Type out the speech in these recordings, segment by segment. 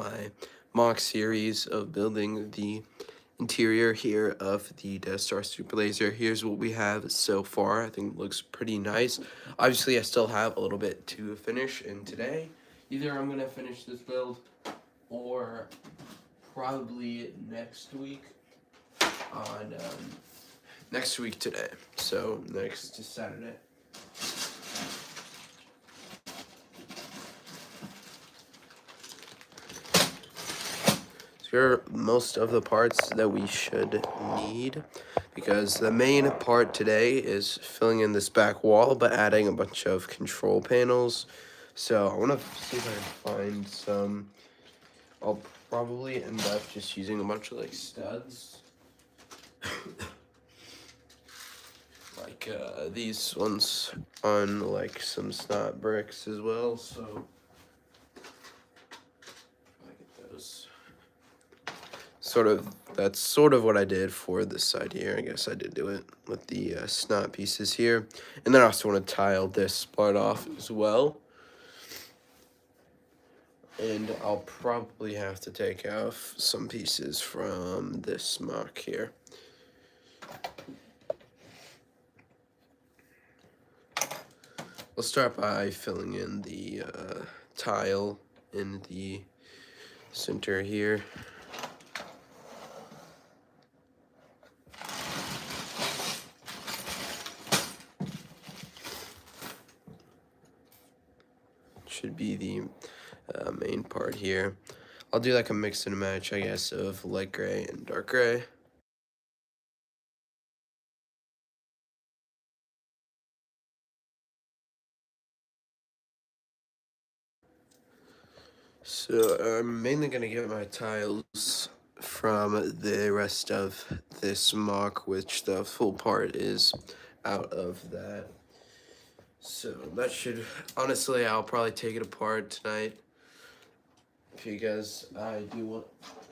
my mock series of building the interior here of the Death Star Super Laser. Here's what we have so far. I think it looks pretty nice. Obviously, I still have a little bit to finish, and today, either I'm going to finish this build or probably next week on next week today. So next Saturday. Here are most of the parts that we should need, because the main part today is filling in this back wall but adding a bunch of control panels. So I want to see if I can find some. I'll probably end up just using a bunch of like studs like these ones on like some snot bricks as well. So I get those. That's sort of what I did for this side here. I guess I did do it with the snot pieces here. And then I also want to tile this part off as well. And I'll probably have to take off some pieces from this mock here. We'll start by filling in the tile in the center here. Should be the main part here. I'll do like a mix and match, I guess, of light gray and dark gray. So I'm mainly gonna get my tiles from the rest of this mock, which the full part is out of that. So that should, honestly, I'll probably take it apart tonight, because I do want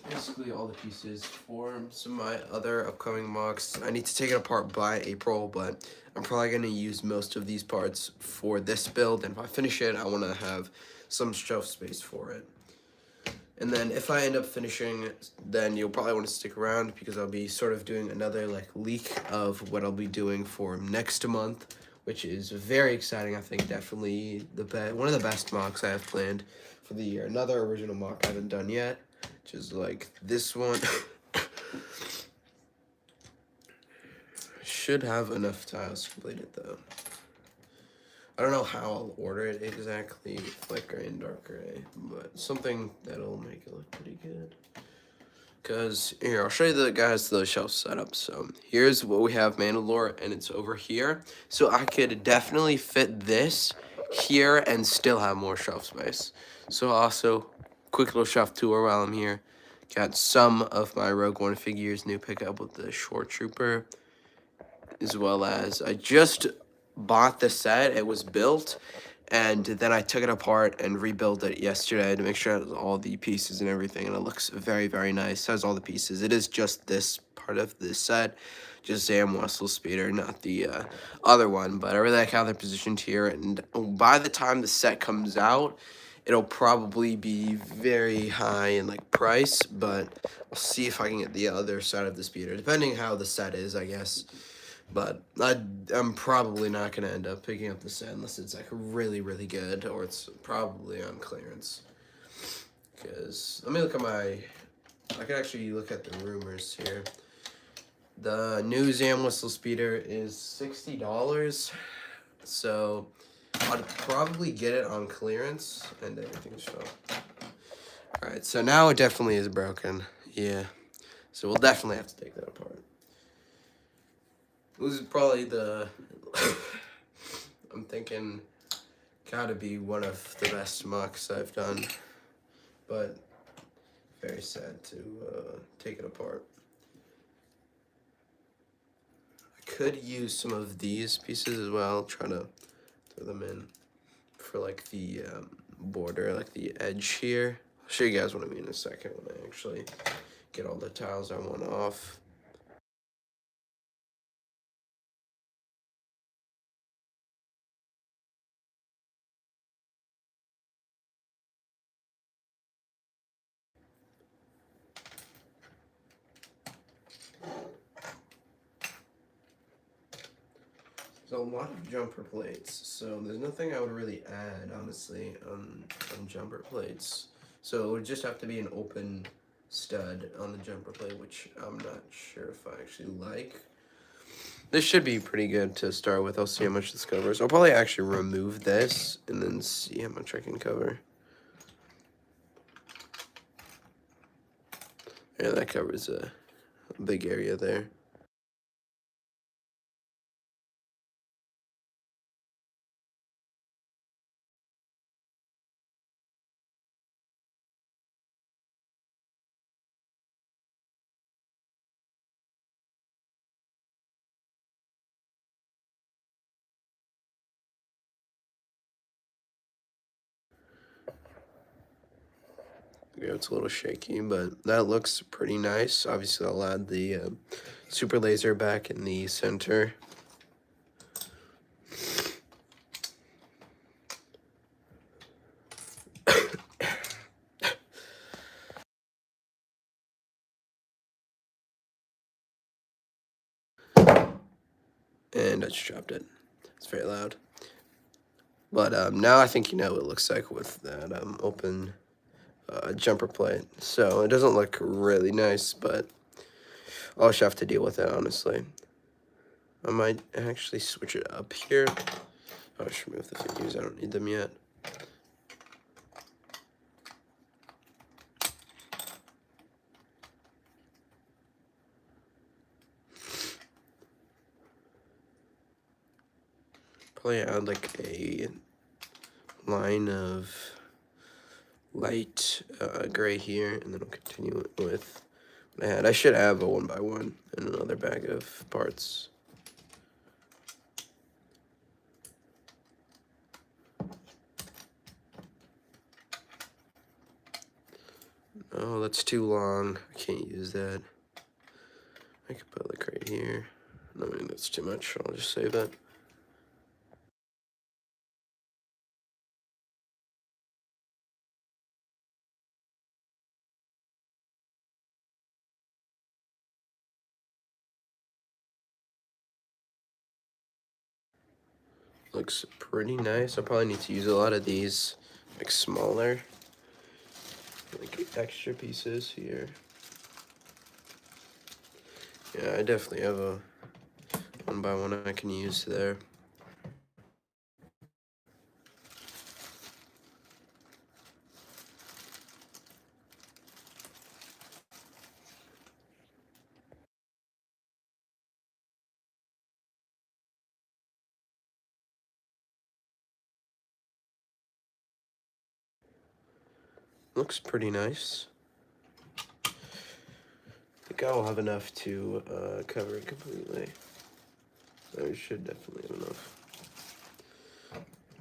basically all the pieces for some of my other upcoming mocks. I need to take it apart by April, but I'm probably going to use most of these parts for this build, and if I finish it, I want to have some shelf space for it. And then if I end up finishing, then you'll probably want to stick around, because I'll be sort of doing another like leak of what I'll be doing for next month, which is very exciting. I think definitely one of the best mocks I have planned for the year. Another original mock I haven't done yet, which is like this one. Should have enough tiles completed though. I don't know how I'll order it exactly, light gray and dark gray, but something that'll make it look pretty good. Because here, I'll show you the shelf setup. So here's what we have Mandalore, and it's over here. So I could definitely fit this here and still have more shelf space. So also, quick little shelf tour while I'm here. Got some of my Rogue One figures, new pickup with the Shore Trooper, as well as I just bought the set. It was built, and then I took it apart and rebuilt it yesterday to make sure it has all the pieces and everything, and it looks very, very nice. It has all the pieces. It is just this part of this set, just Zam Wessel Speeder, not the other one, but I really like how they're positioned here, and by the time the set comes out, it'll probably be very high in like price, but I'll see if I can get the other side of the speeder, depending how the set is, I guess. But I'm probably not going to end up picking up the set unless it's like really, really good, or it's probably on clearance. Because let me look at I can actually look at the rumors here. The new Zam Whistle Speeder is $60, so I'd probably get it on clearance, and everything's shown. Alright, so now it definitely is broken. Yeah. So we'll definitely have to take that apart. This is probably I'm thinking, gotta be one of the best mocks I've done, but very sad to take it apart. I could use some of these pieces as well, try to throw them in for like the border, like the edge here. I'll show you guys what I mean in a second when I actually get all the tiles I want off. So a lot of jumper plates. So there's nothing I would really add, honestly, on jumper plates. So it would just have to be an open stud on the jumper plate, which I'm not sure if I actually like. This should be pretty good to start with. I'll see how much this covers. I'll probably actually remove this and then see how much I can cover. Yeah, that covers a big area there. Yeah, it's a little shaky, but that looks pretty nice. Obviously, I'll add the super laser back in the center. And I just dropped it. It's very loud. But now I think you know what it looks like with that open jumper plate. So it doesn't look really nice, but I'll just have to deal with it, honestly. I might actually switch it up here. I'll just remove the figures. I don't need them yet. Probably add like a line of light gray here, and then I'll continue with what I had. I should have a 1x1 and another bag of parts. Oh, that's too long. I can't use that. I could put like right here. No, I mean, that's too much. I'll just save that. Looks pretty nice. I probably need to use a lot of these, like smaller, like extra pieces here. Yeah, I definitely have a 1x1 I can use there. Looks pretty nice. I think I will have enough to cover it completely. I should definitely have enough.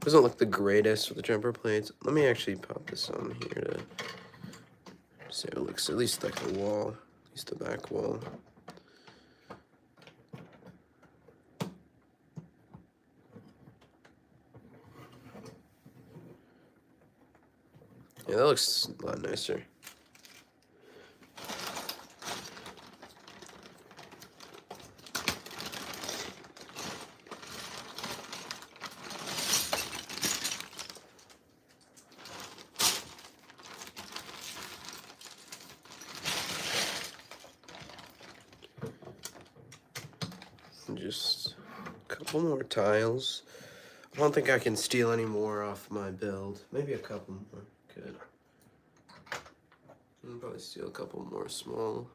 Doesn't look the greatest with the jumper plates. Let me actually pop this on here to see how it looks, at least like the wall, at least the back wall. Yeah, that looks a lot nicer. Just a couple more tiles. I don't think I can steal any more off my build. Maybe a couple more. Good. I'll probably steal a couple more small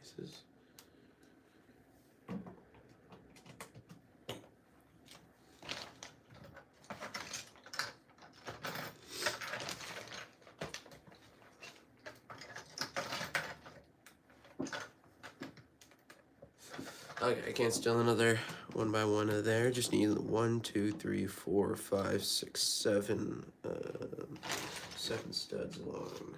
pieces. Okay, I can't steal another 1x1 of there. Just need 1, 2, 3, 4, 5, 6, 7, 7 studs long.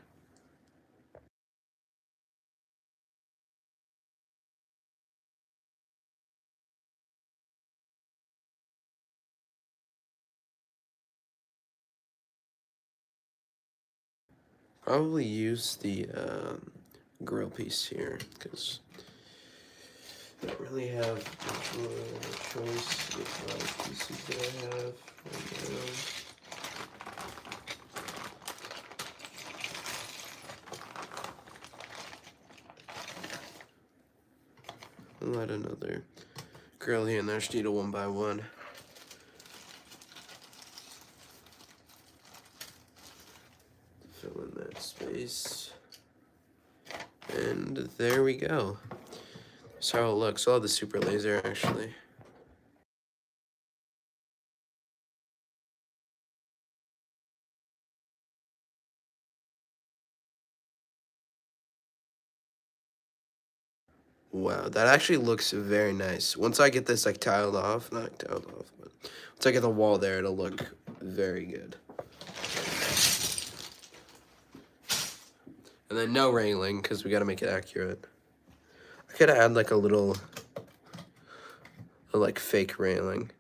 Probably use the grill piece here because I don't really have much more of a choice with my pieces that I have right now. I'll add another grill here and there. Just need a 1x1. Fill in that space. And there we go. That's how it looks. I'll have the super laser actually. Wow, that actually looks very nice. Once I get this like tiled off, not tiled off, but once I get the wall there, it'll look very good. And then no railing, because we got to make it accurate. I could add like a like fake railing.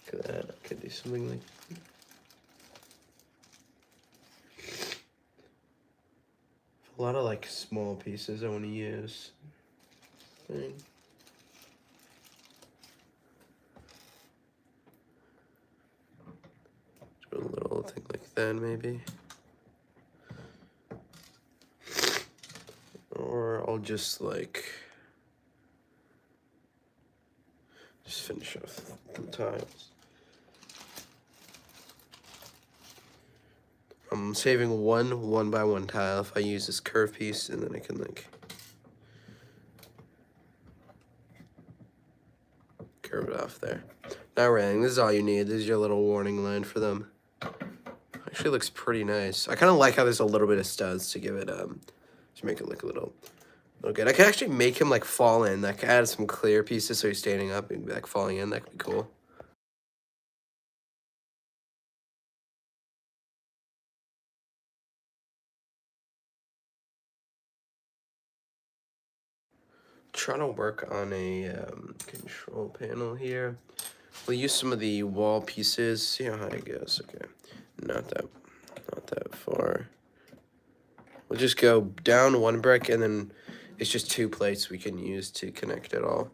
Could do something like. A lot of like small pieces I want to use. Do a little thing like that maybe. Or I'll just like finish off the tiles. I'm saving one 1x1 tile if I use this curve piece, and then I can like curve it off there. Not railing. This is all you need. This is your little warning line for them. Actually looks pretty nice. I kind of like how there's a little bit of studs to give it to make it look a little good. I could actually make him like fall in. I could add some clear pieces so he's standing up and like falling in. That could be cool. Trying to work on a control panel here. We'll use some of the wall pieces. See how high it goes. Okay, not that far. We'll just go down one brick, and then it's just 2 plates we can use to connect it all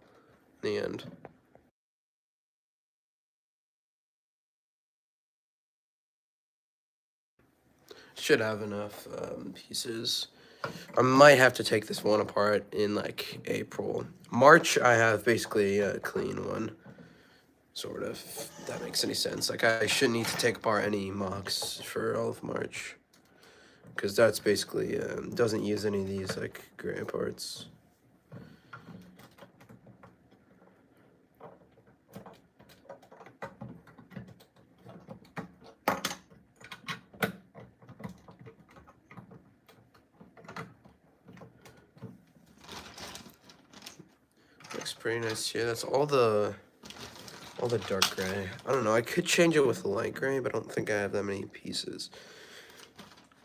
in the end. Should have enough pieces. I might have to take this one apart in like April. March, I have basically a clean one. Sort of, if that makes any sense. Like, I shouldn't need to take apart any MOCs for all of March. Because that's basically, doesn't use any of these, like, gray parts. Looks pretty nice here. That's all the dark gray. I don't know, I could change it with light gray, but I don't think I have that many pieces.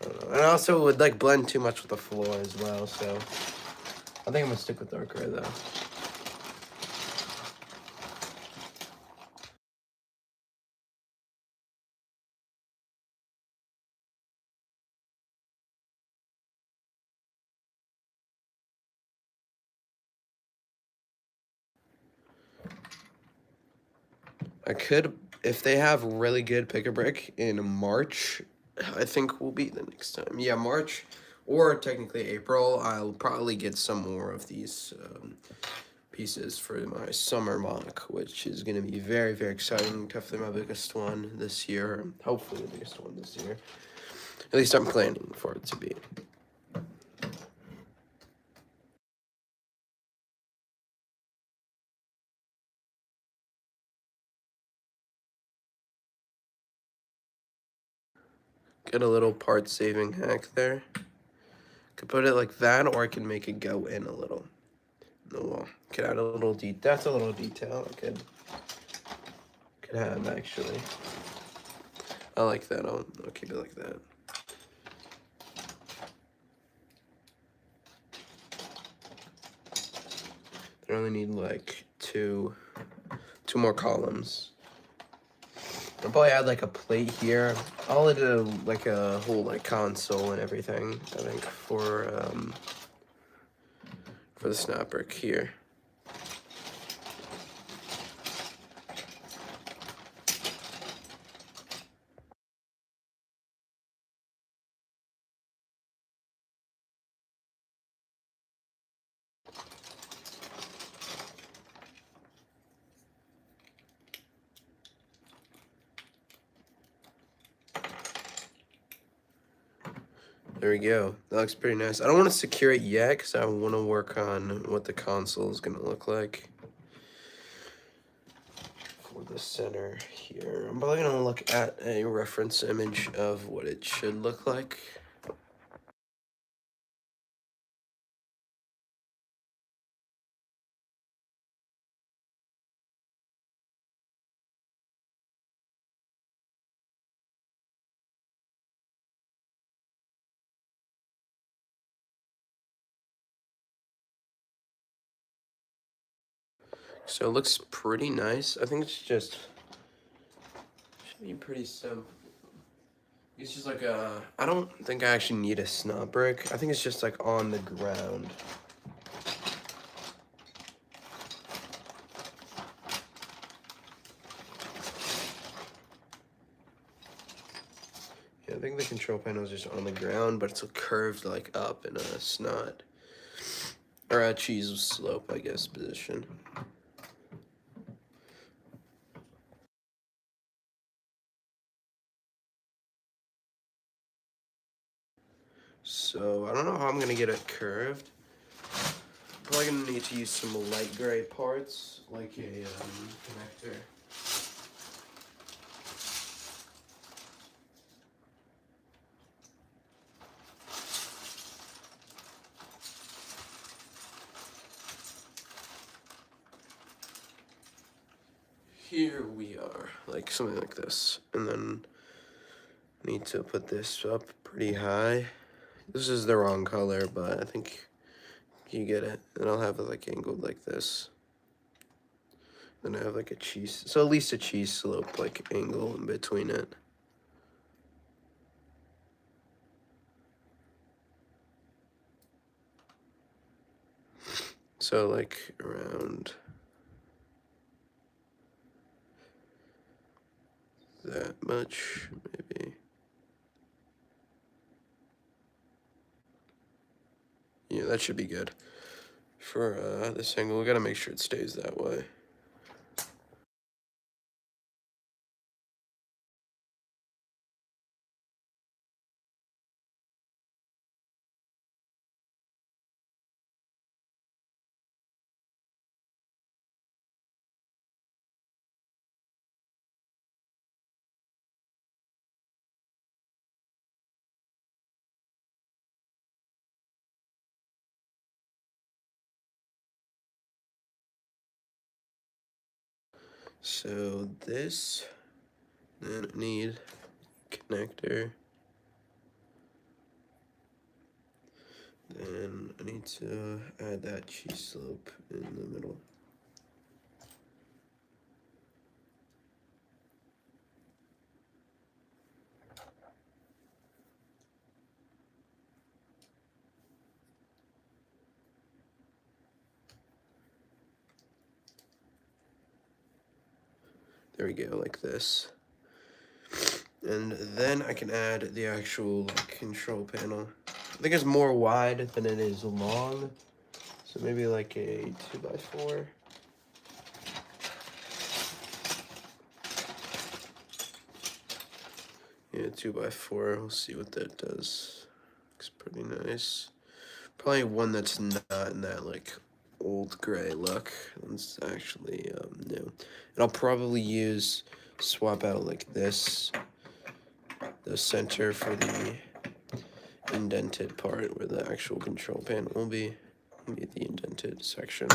I don't know. And also it would like blend too much with the floor as well, so I think I'm gonna stick with dark gray though. I could, if they have really good pick-a-brick in March, I think will be the next time. Yeah, March, or technically April, I'll probably get some more of these pieces for my summer mock, which is going to be very, very exciting. Definitely my biggest one this year. Hopefully the biggest one this year. At least I'm planning for it to be. Get a little part saving hack there. Could put it like that, or I can make it go in a little. The wall. Could add a little that's a little detail I could have actually. I like that. I'll keep it like that. I only need like two more columns. I'll probably add like a plate here. I'll do like a whole like console and everything, I think, for for the snap brick here. There we go. That looks pretty nice. I don't want to secure it yet because I want to work on what the console is going to look like for the center here. I'm probably going to look at a reference image of what it should look like. So it looks pretty nice. I think it's just should be pretty simple. It's just like a. I don't think I actually need a snap brick. I think it's just like on the ground. Yeah, I think the control panel is just on the ground, but it's curved like up in a snot or a cheese slope, I guess, position. So I don't know how I'm gonna get it curved. Probably gonna need to use some light gray parts, like a connector. Here we are, like something like this, and then need to put this up pretty high. This is the wrong color, but I think you get it. And I'll have it like angled like this. Then I have like a cheese, so at least a cheese slope like angle in between it. So like around that much, maybe. Yeah, that should be good. For this angle, we gotta make sure it stays that way. So this, then I need connector. Then I need to add that cheese slope in the middle. There we go, like this. And then I can add the actual control panel. I think it's more wide than it is long. So maybe like a 2x4. Yeah, 2x4. We'll see what that does. Looks pretty nice. Probably one that's not in that like old gray look. It's actually new. And I'll probably swap out like this, the center for the indented part where the actual control panel will be the indented section.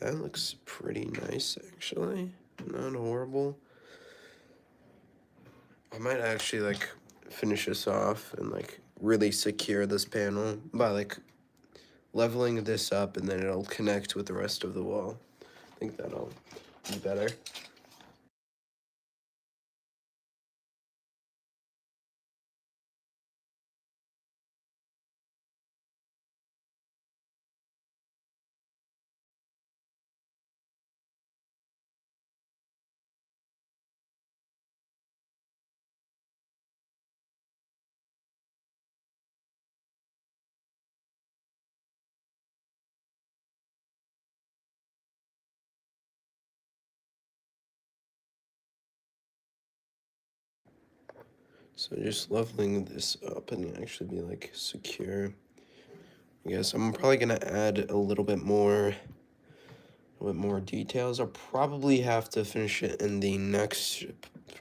That looks pretty nice, actually. Not horrible. I might actually, like, finish this off and, like, really secure this panel by, like, leveling this up, and then it'll connect with the rest of the wall. I think that'll be better. So just leveling this up and actually be, like, secure. I guess I'm probably gonna add a little bit more details. I'll probably have to finish it in the next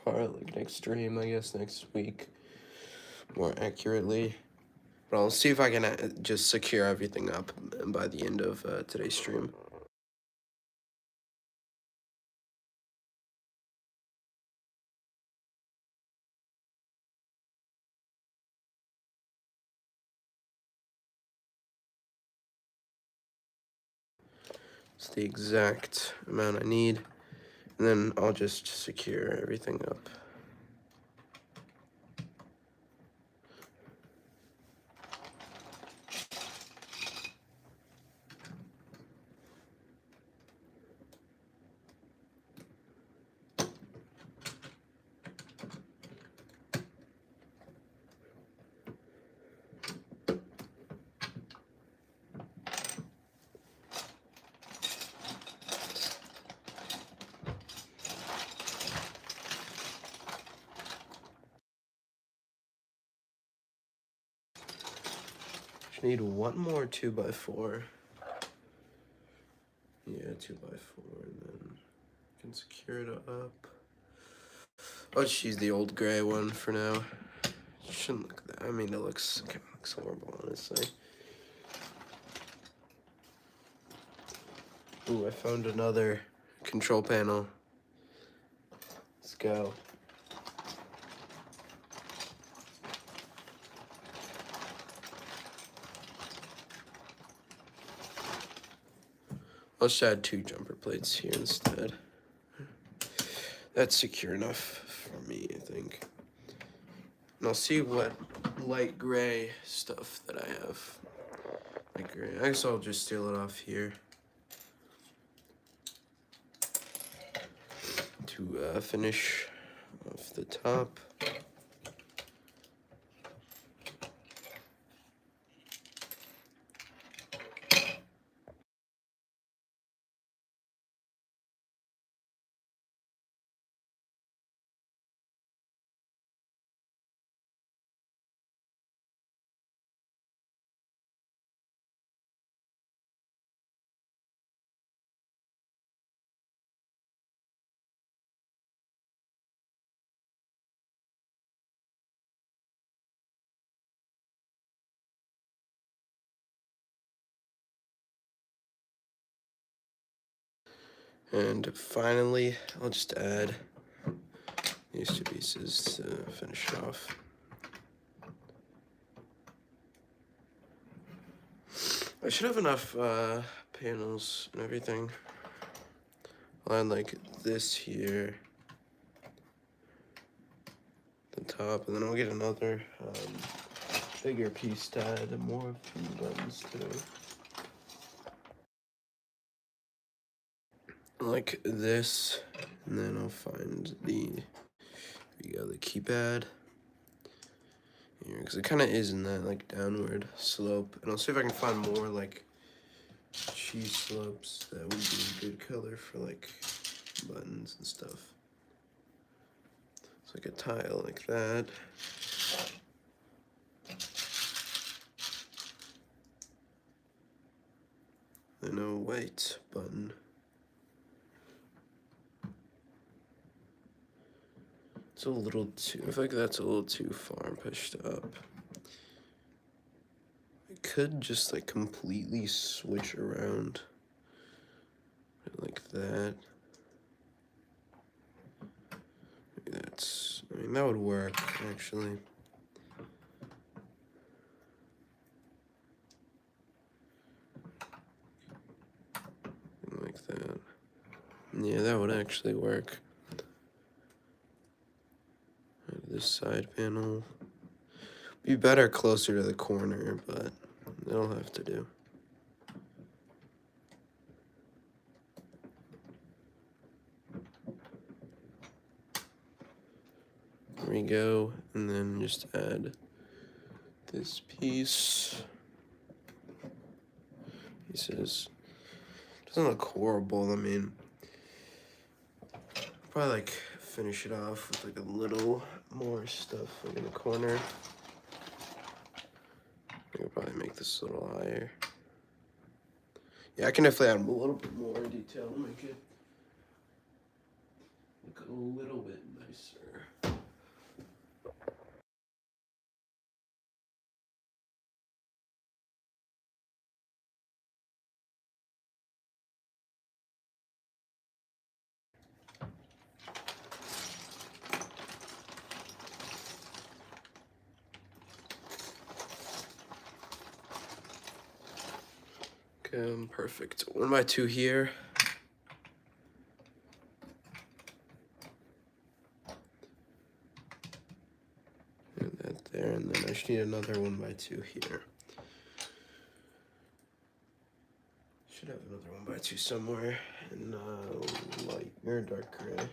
part, like next stream, I guess, next week, more accurately. But I'll see if I can just secure everything up by the end of today's stream. It's the exact amount I need, and then I'll just secure everything up. Just need one more 2x4. Yeah, 2x4, and then I can secure it up. I'll just use the old gray one for now. Shouldn't look that. I mean, it looks kind of looks horrible, honestly. Ooh, I found another control panel. Let's go. I'll just add 2 jumper plates here instead. That's secure enough for me, I think. And I'll see what light gray stuff that I have. Light gray. I guess I'll just steal it off here to finish off the top. And finally, I'll just add these 2 pieces to finish it off. I should have enough panels and everything. I'll add like this here, the top, and then I'll get another bigger piece to add more of the buttons to. Like this, and then I'll find the keypad here, because it kind of is in that like downward slope, and I'll see if I can find more like cheese slopes that would be a good color for like buttons and stuff. It's like a tile like that. And a white button. It's a little too, I feel like that's a little too far pushed up. I could just like completely switch around like that. I mean, that would work, actually. Like that. Yeah, that would actually work. This side panel. Be better closer to the corner, but it'll have to do. There we go, and then just add this piece. Pieces. Doesn't look horrible. I mean, probably like finish it off with like a little more stuff like in the corner. I'll probably make this a little higher. Yeah, I can definitely add a little bit more detail to make it look a little bit nicer. Okay, perfect. 1x2 here. And that there, and then I just need another 1x2 here. Should have another 1x2 somewhere in light or dark gray.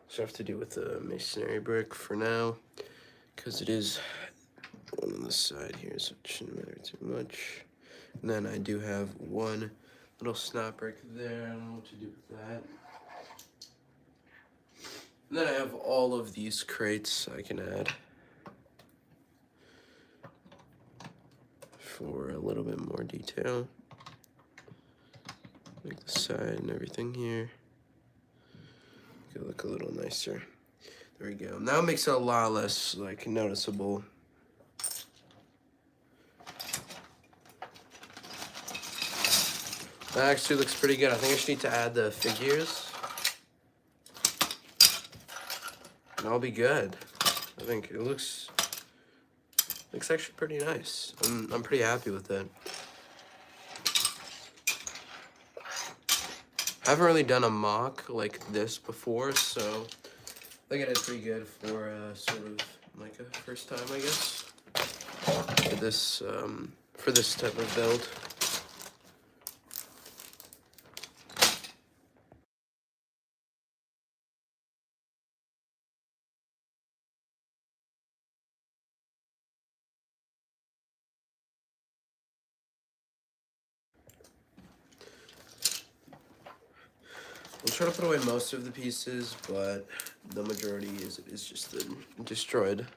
So I have to do with the masonry brick for now, because it is one on the side here, so it shouldn't matter too much. And then I do have one little snap brick there. I don't know what to do with that. And then I have all of these crates I can add for a little bit more detail, like the side and everything here. Could look a little nicer. There we go. Now it makes it a lot less like noticeable. That actually looks pretty good. I think I just need to add the figures, and I'll be good. I think it looks actually pretty nice. I'm pretty happy with it. I haven't really done a mock like this before, so I think I did pretty good for sort of like a first time, I guess, for this type of build. I'll try to put away most of the pieces, but the majority is just the destroyed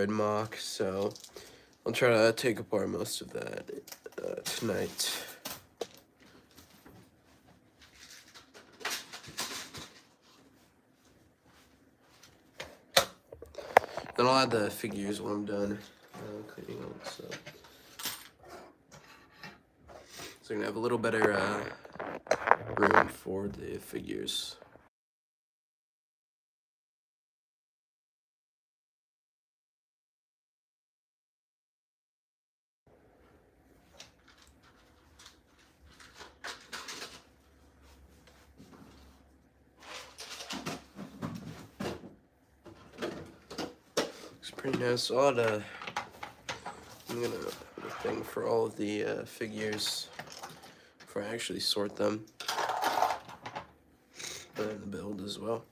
mock, so I'll try to take apart most of that tonight. Then I'll add the figures when I'm done cleaning up, so I'm gonna have a little better room for the figures. Looks pretty nice. I'm gonna have a thing for all of the figures before I actually sort them, and the build as well.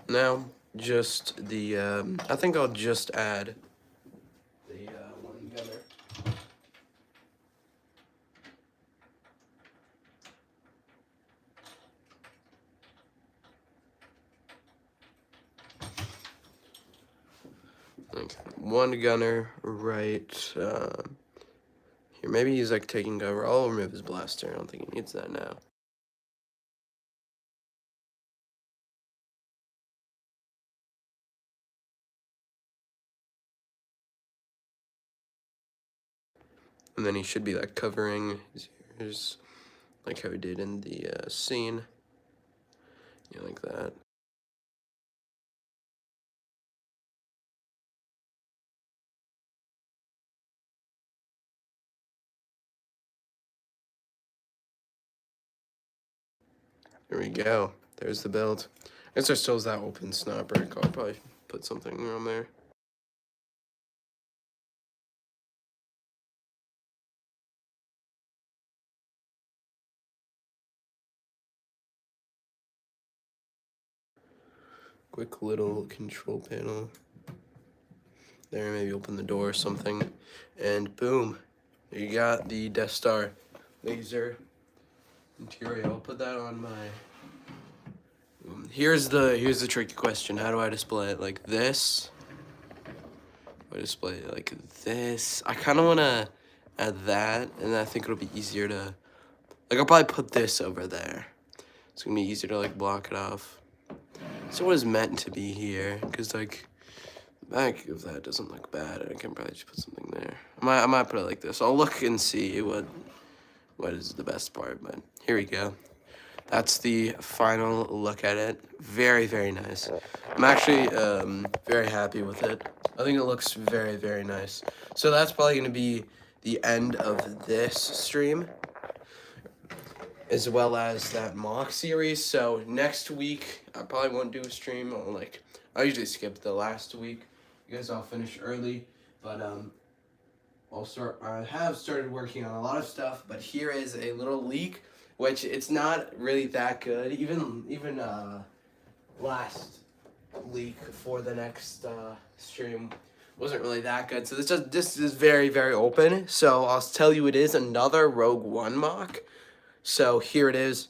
Now, just the, I think I'll just add the one gunner. Like, one gunner right here. Maybe he's like taking cover. I'll remove his blaster. I don't think he needs that now. And then he should be like covering his ears, like how he did in the scene. Yeah, like that. There we go. There's the build. I guess there still is that open snapper. I'll probably put something around there. Quick little control panel. There, maybe open the door or something. And boom. There you got the Death Star laser interior. I'll put that on my... Here's the tricky question. How do I display it? Like this? I display it like this. I kind of want to add that, and I think it'll be easier to... Like, I'll probably put this over there. It's going to be easier to, like, block it off. So what is meant to be here? Because, like, the back of that doesn't look bad. I can probably just put something there. I might put it like this. I'll look and see what is the best part, but here we go. That's the final look at it. Very, very nice. I'm actually very happy with it. I think it looks very, very nice. So that's probably going to be the end of this stream, as well as that mock series. So next week, I probably won't do a stream. I usually skip the last week because I'll finish early. But I have started working on a lot of stuff. But here is a little leak, which it's not really that good. Even last leak for the next stream wasn't really that good. So this is very, very open. So I'll tell you, it is another Rogue One mock. So here it is.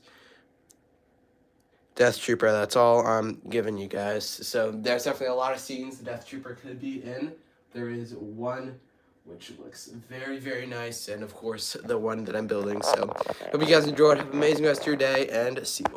Death Trooper, that's all I'm giving you guys. So there's definitely a lot of scenes the Death Trooper could be in. There is one which looks very, very nice, and of course the one that I'm building. So hope you guys enjoyed. Have an amazing rest of your day, and see you.